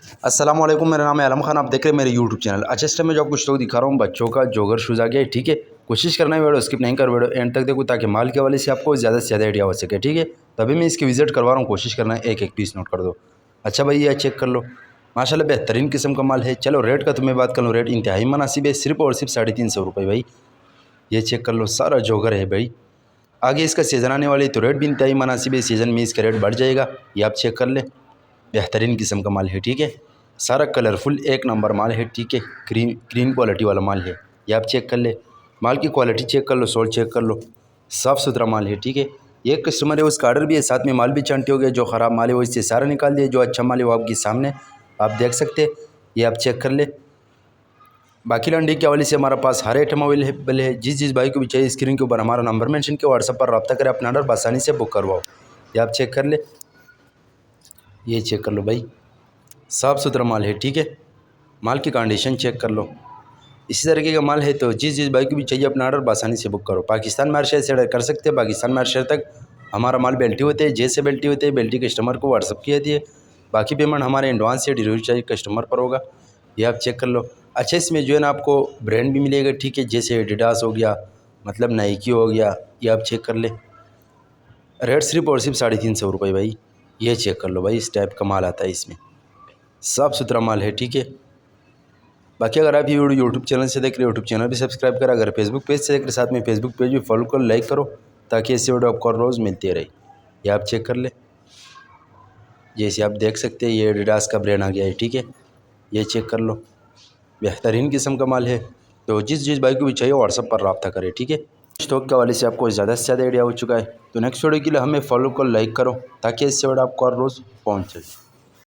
अस्सलाम वालेकुम, मेरा नाम है आलम खान। आप देख रहे हैं मेरे यूट्यूब चैनल। अच्छा, इस टाइम में जो आपको स्टॉक दिखा रहा हूँ बच्चों का जोगर शूज़ आ गया है। ठीक है, कोशिश करना है वीडियो स्किप नहीं कर, वीडियो एंड तक देखो ताकि माल के हवाले से आपको ज़्यादा से ज़्यादा आइडिया हो सके। ठीक है, तभी मैं इसकी विजिट करवा रहा हूँ। कोशिश करना है एक एक पीस नोट कर दो। अच्छा भाई, ये चेक कर लो, माशाल्लाह बेहतरीन किस्म का माल है। चलो रेट का तुम्हें बात कर लूँ, रेट इंतहाई मुनासिब है, सिर्फ और सिर्फ 350 रुपये भाई। ये चेक कर लो, सारा जोगर है भाई। आगे इसका सीज़न आने वाली तो रेट भी इंतहाई मुनासिब है। सीज़न में इसका रेट बढ़ जाएगा, ये आप चेक कर ले। बेहतरीन किस्म का माल है। ठीक है, सारा कलरफुल एक नंबर माल है। ठीक है, ग्रीन क्वालिटी वाला माल है। ये आप चेक कर ले, माल की क्वालिटी चेक कर लो, सोल चेक कर लो, साफ़ सुथरा माल है। ठीक है, ये कस्टमर है उसका ऑर्डर भी है, साथ में माल भी चंटे हो गया। जो ख़राब माल है वो इससे सारा निकाल दिया, जो अच्छा माल है वो आपके सामने आप देख सकते हैं। ये आप चेक कर ले। बाकी लंडी के हवाले से हमारे पास हर आइटम अवेलेबल है। जिस भाई को भी चाहिए स्क्रीन के ऊपर हमारा नंबर मेंशन किया, व्हाट्सएप पर रब्ता करें, अपना ऑर्डर आसानी से बुक करवाओ। ये आप चेक कर ले, ये चेक कर लो भाई, साफ़ सुथरा माल है। ठीक है, माल की कंडीशन चेक कर लो। इसी तरीके का माल है तो जिस भाई को भी चाहिए अपना ऑर्डर आसानी से बुक करो। पाकिस्तान में हर शहर से ऑर्डर कर सकते हैं। पाकिस्तान में हर शहर तक हमारा माल बेल्टी होते हैं। जैसे बेल्टी होते हैं, बेल्टी कस्टमर को व्हाट्सअप किया दिए, बाकी पेमेंट हमारे एडवांस या डिलीवरी चार्ज कस्टमर पर होगा। ये आप चेक कर लो। अच्छा, इसमें जो है ना आपको ब्रांड भी मिलेगा। ठीक है, जैसे एडिडास हो गया, मतलब नाइकी हो गया। ये आप चेक कर ले, रेट सिर्फ और सिर्फ 350 रुपये भाई। ये चेक कर लो भाई, इस टाइप का माल आता है इसमें, साफ़ सुथरा माल है। ठीक है, बाकी अगर आप ये वीडियो यूट्यूब चैनल से देख रहे हो, यूट्यूब चैनल भी सब्सक्राइब करें। अगर फेसबुक पेज से देख रहे साथ में फेसबुक पेज भी फॉलो करो, लाइक करो, ताकि ऐसे वीडियो आपको रोज़ मिलती रहे। ये आप चेक कर ले, जैसे आप देख सकते हैं ये एडिडास का ब्रांड आ गया है। ठीक है, ये चेक कर लो, बेहतरीन किस्म का माल है। तो जिस भाई को भी चाहिए व्हाट्सएप पर रब्ता करें। ठीक है, स्टॉक के हवाले से आपको ज़्यादा से ज़्यादा आइडिया हो चुका है। तो नेक्स्ट वीडियो के लिए हमें फॉलो करो, लाइक करो, ताकि इससे वीडियो आपको रोज़ पहुँचे।